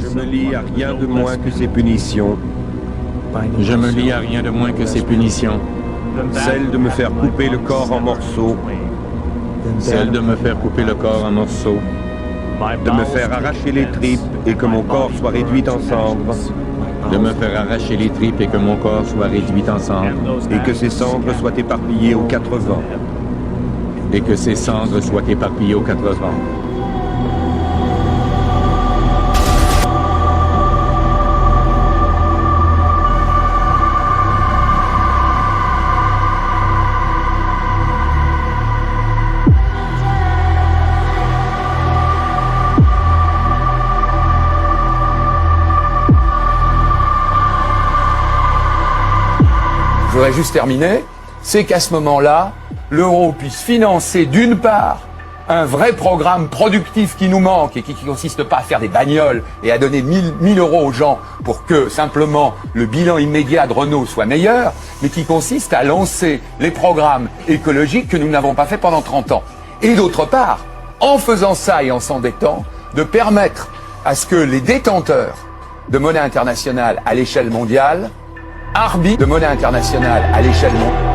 Je me lie à rien de moins que ces punitions. Je me lie à rien de moins que ces punitions. Celle de me faire couper le corps en morceaux. Celle de me faire couper le corps en morceaux. De me faire arracher les tripes et que mon corps soit réduit en cendres. De me faire arracher les tripes et que mon corps soit réduit en cendres. Et que ces cendres soient éparpillées aux 4 vents. Et que ces cendres soient éparpillées aux 4 vents. Je voudrais juste terminer, c'est qu'à ce moment-là, l'euro puisse financer d'une part un vrai programme productif qui nous manque et qui consiste pas à faire des bagnoles et à donner 1000 euros aux gens pour que simplement le bilan immédiat de Renault soit meilleur, mais qui consiste à lancer les programmes écologiques que nous n'avons pas fait pendant 30 ans. Et d'autre part, en faisant ça et en s'endettant, de permettre à ce que les détenteurs de monnaie internationale à l'échelle mondiale arbitre de monnaie internationale à l'échelle mondiale.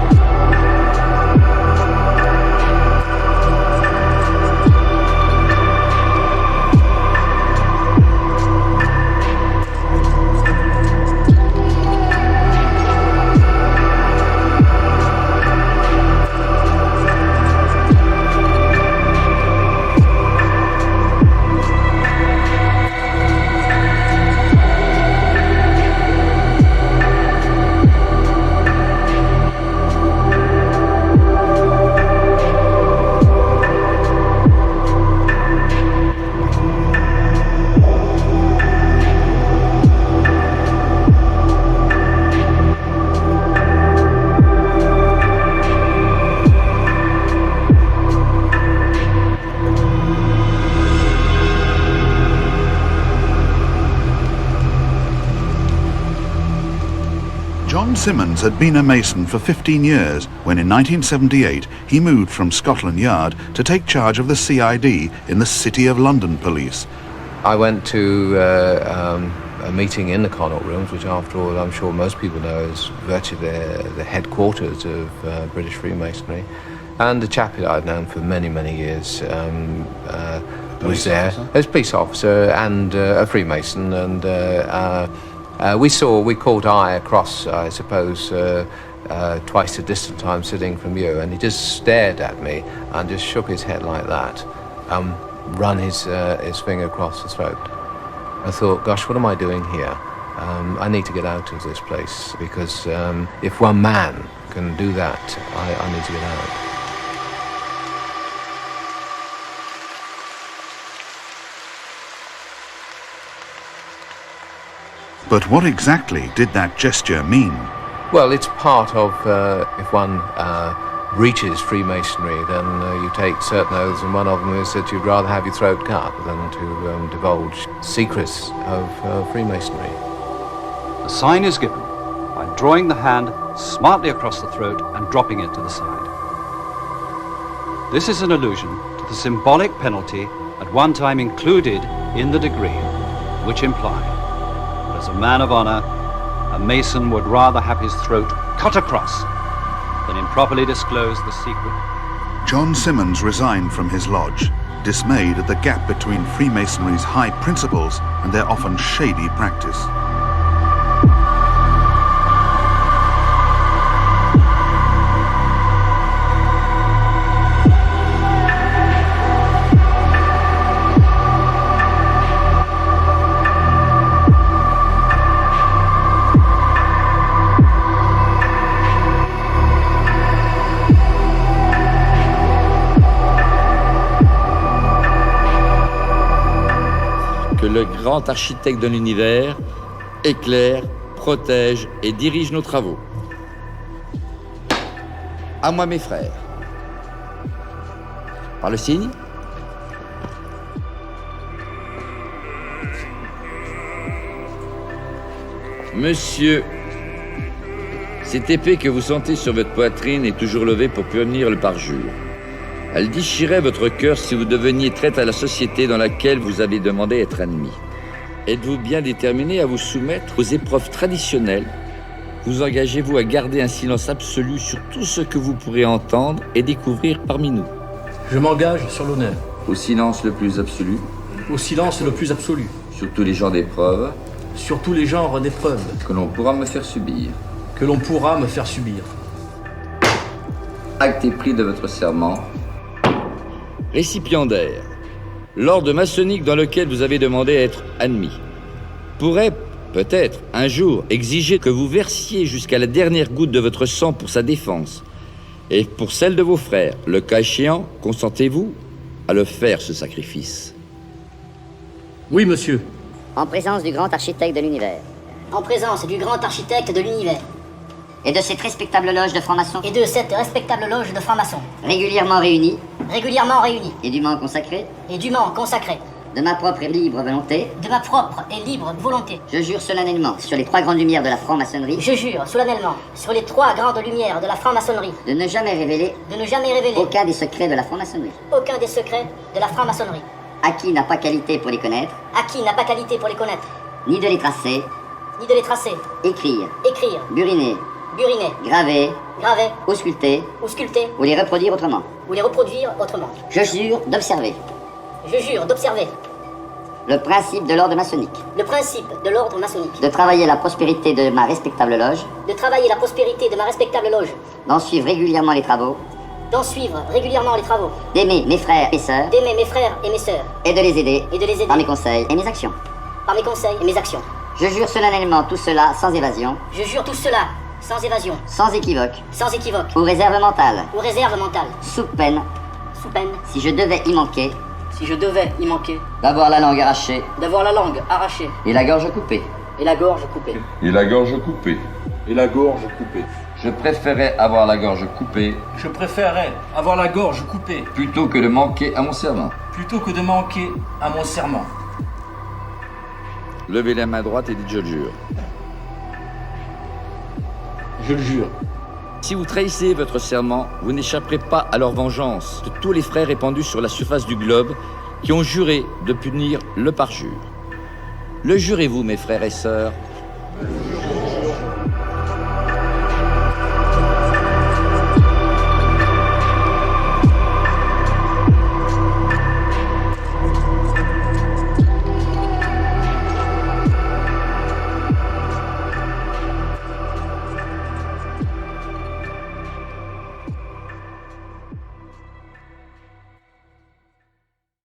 John Simmons had been a mason for 15 years when in 1978 he moved from Scotland Yard to take charge of the CID in the City of London Police. I went to a meeting in the Connaught Rooms, which after all I'm sure most people know is virtually the headquarters of British Freemasonry. And the chap that I'd known for many, many years was there as police officer and a Freemason, and we caught eye across, I suppose, twice the distance I'm sitting from you, and he just stared at me and just shook his head like that, run his finger across the throat. I thought, gosh, what am I doing here? I need to get out of this place, because if one man can do that, I need to get out. But what exactly did that gesture mean? Well, it's part of, if one reaches Freemasonry, then you take certain oaths, and one of them is that you'd rather have your throat cut than to divulge secrets of Freemasonry. The sign is given by drawing the hand smartly across the throat and dropping it to the side. This is an allusion to the symbolic penalty at one time included in the degree, which implied that as a man of honor, a Mason would rather have his throat cut across than improperly disclose the secret. John Simmons resigned from his lodge, dismayed at the gap between Freemasonry's high principles and their often shady practice. Que le grand architecte de l'univers éclaire, protège et dirige nos travaux. À moi, mes frères. Par le signe. Monsieur, cette épée que vous sentez sur votre poitrine est toujours levée pour punir le parjure. Elle déchirait votre cœur si vous deveniez traître à la société dans laquelle vous avez demandé être admis. Êtes-vous bien déterminé à vous soumettre aux épreuves traditionnelles? Vous engagez-vous à garder un silence absolu sur tout ce que vous pourrez entendre et découvrir parmi nous? Je m'engage sur l'honneur. Au silence le plus absolu? Au silence le plus absolu. Sur tous les genres d'épreuves? Sur tous les genres d'épreuves. Que l'on pourra me faire subir? Que l'on pourra me faire subir. Acte est pris de votre serment. Récipiendaire. L'ordre maçonnique dans lequel vous avez demandé à être admis pourrait, peut-être, un jour, exiger que vous versiez jusqu'à la dernière goutte de votre sang pour sa défense et pour celle de vos frères. Le cas échéant, consentez-vous à le faire, ce sacrifice? Oui, monsieur. En présence du grand architecte de l'univers. En présence du grand architecte de l'univers. Et de cette respectable loge de francs-maçons. Et de cette respectable loge de francs-maçons. Régulièrement réunis. Régulièrement réunis. Et dûment consacrés. Et dûment consacrés. De ma propre et libre volonté. De ma propre et libre volonté. Je jure solennellement sur les 3 grandes lumières de la franc-maçonnerie. Je jure solennellement sur les 3 grandes lumières de la franc-maçonnerie. De ne jamais révéler. De ne jamais révéler. Aucun des secrets de la franc-maçonnerie. Aucun des secrets de la franc-maçonnerie. À qui n'a pas qualité pour les connaître. À qui n'a pas qualité pour les connaître. Ni de les tracer. Ni de les tracer. Écrire. Écrire. Buriner. Buriner. Graver. Graver. Ou sculpter. Ou sculpter. Ou les reproduire autrement. Ou les reproduire autrement. Je jure d'observer. Je jure d'observer. Le principe de l'ordre maçonnique. Le principe de l'ordre maçonnique. De travailler la prospérité de ma respectable loge. De travailler la prospérité de ma respectable loge. D'en suivre régulièrement les travaux. D'en suivre régulièrement les travaux. D'aimer mes frères et sœurs. D'aimer mes frères et mes sœurs. Et de les aider. Et de les aider. Par mes conseils et mes actions. Par mes conseils et mes actions. Je jure solennellement tout cela sans évasion. Je jure tout cela sans évasion. Sans équivoque. Sans équivoque. Ou réserve mentale. Ou réserve mentale. Sous peine. Sous peine. Si je devais y manquer. Si je devais y manquer. D'avoir la langue arrachée. D'avoir la langue arrachée. Et la gorge coupée. Et la gorge coupée. Et la gorge coupée. Et la gorge coupée. Je préférais avoir la gorge coupée. Je préférerais avoir la gorge coupée. Plutôt que de manquer à mon serment. Plutôt que de manquer à mon serment. Levez la main droite et dites je le jure. Je le jure. Si vous trahissez votre serment, vous n'échapperez pas à leur vengeance de tous les frères répandus sur la surface du globe qui ont juré de punir le parjure. Le jurez-vous, mes frères et sœurs?